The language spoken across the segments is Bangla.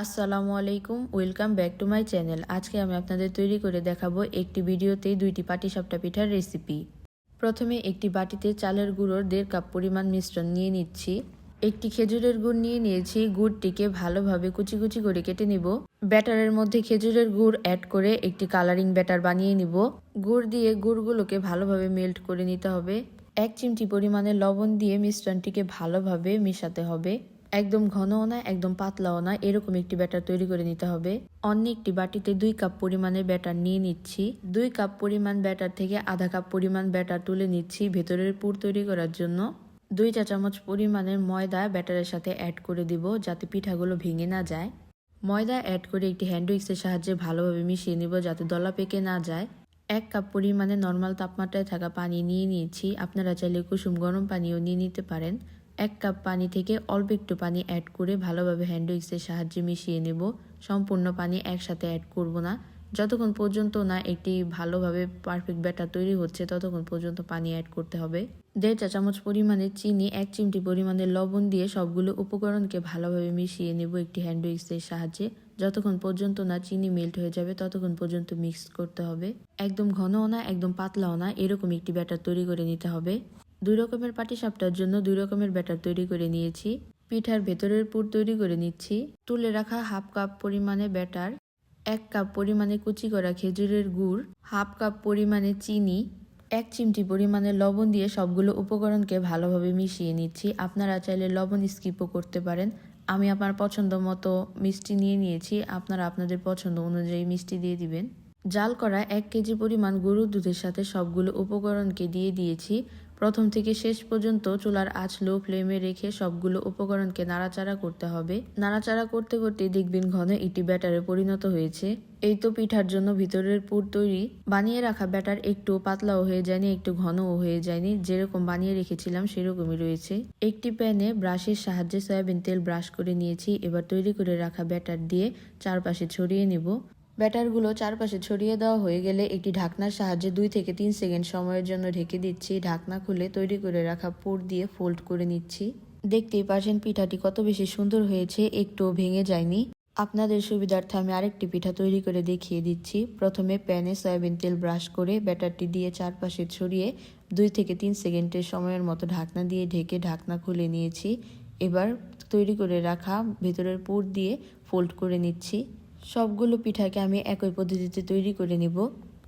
আসসালামু আলাইকুম, welcome back to my channel. আজকে আমি আপনাদের তৈরি করে দেখাবো একটি ভিডিওতেই দুইটি পাটিসাপটা পিঠার রেসিপি। প্রথমে একটি বাটিতে চালের গুঁড়োর 1.5 কাপ পরিমাণ মিশ্রণ নিয়ে নিচ্ছি। একটি খেজুরের গুড় নিয়ে নিয়েছি, গুড়টিকে ভালোভাবে কুচি কুচি করে কেটে নিব। ব্যাটারের মধ্যে খেজুরের গুড় অ্যাড করে একটি কালারিং ব্যাটার বানিয়ে নিব। গুড় দিয়ে গুড়গুলোকে ভালোভাবে মেল্ট করে নিতে হবে। 1 চিমটি পরিমাণে লবণ দিয়ে মিশ্রণটিকে ভালোভাবে মিশাতে হবে। একদম ঘনও না, একদম পাতলাও না, এরকম একটি ব্যাটার তৈরি করে নিতে হবে। অন্য একটি বাটিতে 2 কাপ পরিমাণে ব্যাটার নিয়ে নিচ্ছি। 2 কাপ পরিমাণ ব্যাটার থেকে আধা কাপ পরিমাণ ব্যাটার তুলে নিচ্ছি ভেতরের পুর তৈরি করার জন্য। 2 চা চামচ পরিমাণের ময়দা ব্যাটারের সাথে অ্যাড করে দিব যাতে পিঠাগুলো ভেঙে না যায়। ময়দা অ্যাড করে একটি হ্যান্ড উইক্সের সাহায্যে ভালোভাবে মিশিয়ে নিব যাতে দলা পেকে না যায়। 1 কাপ পরিমাণে নর্মাল তাপমাত্রায় থাকা পানি নিয়ে নিয়েছি। আপনারা চাইলে কুসুম গরম পানিও নিয়ে নিতে পারেন। 1 কাপ পানি থেকে অল্প একটু পানি অ্যাড করে ভালোভাবে হ্যান্ড উইক্সের সাহায্যে মিশিয়ে নেব। সম্পূর্ণ পানি একসাথে অ্যাড করব না। যতক্ষণ পর্যন্ত না একটি ভালোভাবে পারফেক্ট ব্যাটার তৈরি হচ্ছে ততক্ষণ পর্যন্ত পানি অ্যাড করতে হবে। 1.5 চা চামচ পরিমাণে চিনি, 1 চিমটি পরিমাণে লবণ দিয়ে সবগুলো উপকরণকে ভালোভাবে মিশিয়ে নেব একটি হ্যান্ড উইক্সের সাহায্যে। যতক্ষণ পর্যন্ত না চিনি মেল্ট হয়ে যাবে ততক্ষণ পর্যন্ত মিক্স করতে হবে। একদম ঘনও না, একদম পাতলাও না, এরকম একটি ব্যাটার তৈরি করে নিতে হবে। 2 রকমের পাটিসাপটার জন্য 2 রকমের ব্যাটার তৈরি করে নিয়েছি। পিঠার ভেতরের পুর তৈরি করে নিচ্ছি। তুলে রাখা 1/2 কাপ পরিমাণে ব্যাটার, 1 কাপ পরিমাণে কুচি করা খেজুরের গুড়, 1/2 কাপ পরিমাণে চিনি, 1 চিমটি পরিমাণে লবণ দিয়ে সবগুলো উপকরণকে ভালোভাবে মিশিয়ে নিচ্ছি। আপনারা চাইলে লবণ স্কিপও করতে পারেন। আমি আমার পছন্দ মতো মিষ্টি নিয়ে নিয়েছি, আপনারা আপনাদের পছন্দ অনুযায়ী মিষ্টি দিয়ে দিবেন। জাল করা 1 কেজি পরিমাণ গরুর দুধের সাথে সবগুলো উপকরণকে দিয়ে দিয়েছি। প্রথম থেকে শেষ পর্যন্ত চুলার আঁচ লো ফ্লেমে রেখে সবগুলো উপকরণকে নাড়াচাড়া করতে হবে। নাড়াচাড়া করতে করতে দেখবেন ঘন একটি ব্যাটারে পরিণত হয়েছে। এই তো পিঠার জন্য ভিতরের পুর তৈরি। বানিয়ে রাখা ব্যাটার একটু পাতলাও হয়ে যায়নি, একটু ঘনও হয়ে যায়নি, যেরকম বানিয়ে রেখেছিলাম সেরকমই রয়েছে। একটি প্যানে ব্রাশের সাহায্যে সয়াবিন তেল ব্রাশ করে নিয়েছি। এবার তৈরি করে রাখা ব্যাটার দিয়ে চারপাশে ছড়িয়ে নিব। ব্যাটারগুলো চারপাশে ছড়িয়ে দেওয়া হয়ে গেলে একটি ঢাকনার সাহায্যে 2 থেকে 3 সেকেন্ড সময়ের জন্য ঢেকে দিচ্ছি। ঢাকনা খুলে তৈরি করে রাখা পুর দিয়ে ফোল্ড করে নিচ্ছি। দেখতেই পাচ্ছেন পিঠাটি কত বেশি সুন্দর হয়েছে, একটুও ভেঙে যায়নি। আপনাদের সুবিধার্থে আমি আরেকটি পিঠা তৈরি করে দেখিয়ে দিচ্ছি। প্রথমে প্যানে সয়াবিন তেল ব্রাশ করে ব্যাটারটি দিয়ে চারপাশে ছড়িয়ে 2 থেকে 3 সেকেন্ডের সময়ের মতো ঢাকনা দিয়ে ঢেকে ঢাকনা খুলে নিয়েছি। এবার তৈরি করে রাখা ভেতরের পুর দিয়ে ফোল্ড করে নিচ্ছি। সবগুলো পিঠাকে আমি একই পদ্ধতিতে তৈরি করে নিব।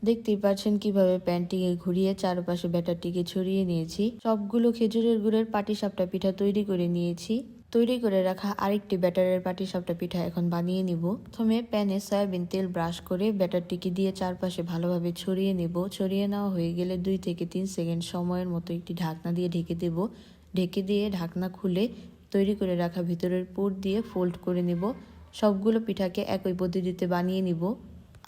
দেখতেই পাচ্ছেন কিভাবে প্যানটিকে ঘুরিয়ে চারপাশে ব্যাটারটিকে ছড়িয়ে নিয়েছি। সবগুলো খেজুরের গুড়ের পাটিসাপটা পিঠা তৈরি করে নিয়েছি। তৈরি করে রাখা আরেকটি ব্যাটারের পাটিসাপটা পিঠা এখন বানিয়ে নিব। প্রথমে প্যানে সয়াবিন তেল ব্রাশ করে ব্যাটারটিকে দিয়ে চারপাশে ভালোভাবে ছড়িয়ে নেব। ছড়িয়ে নেওয়া হয়ে গেলে 2 থেকে 3 সেকেন্ড সময়ের মতো একটি ঢাকনা দিয়ে ঢেকে দেব। ঢেকে দিয়ে ঢাকনা খুলে তৈরি করে রাখা ভিতরের পুর দিয়ে ফোল্ড করে নেব। সবগুলো পিঠাকে একই পদ্ধতিতে বানিয়ে নিব।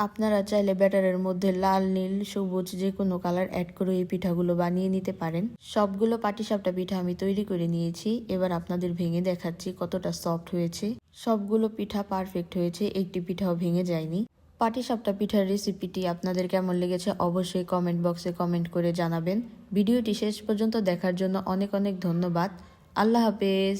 আপনারা চাইলে ব্যাটারের মধ্যে লাল, নীল, সবুজ যে কোনো কালার অ্যাড করে এই পিঠাগুলো বানিয়ে নিতে পারেন। সবগুলো পাটিসাপটা পিঠা আমি তৈরি করে নিয়েছি। এবার আপনাদের ভেঙে দেখাচ্ছি কতটা সফট হয়েছে। সবগুলো পিঠা পারফেক্ট হয়েছে, একটি পিঠাও ভেঙে যায়নি। পাটিসাপটা পিঠার রেসিপিটি আপনাদের কেমন লেগেছে অবশ্যই কমেন্ট বক্সে কমেন্ট করে জানাবেন। ভিডিওটি শেষ পর্যন্ত দেখার জন্য অনেক অনেক ধন্যবাদ। আল্লাহ হাফেজ।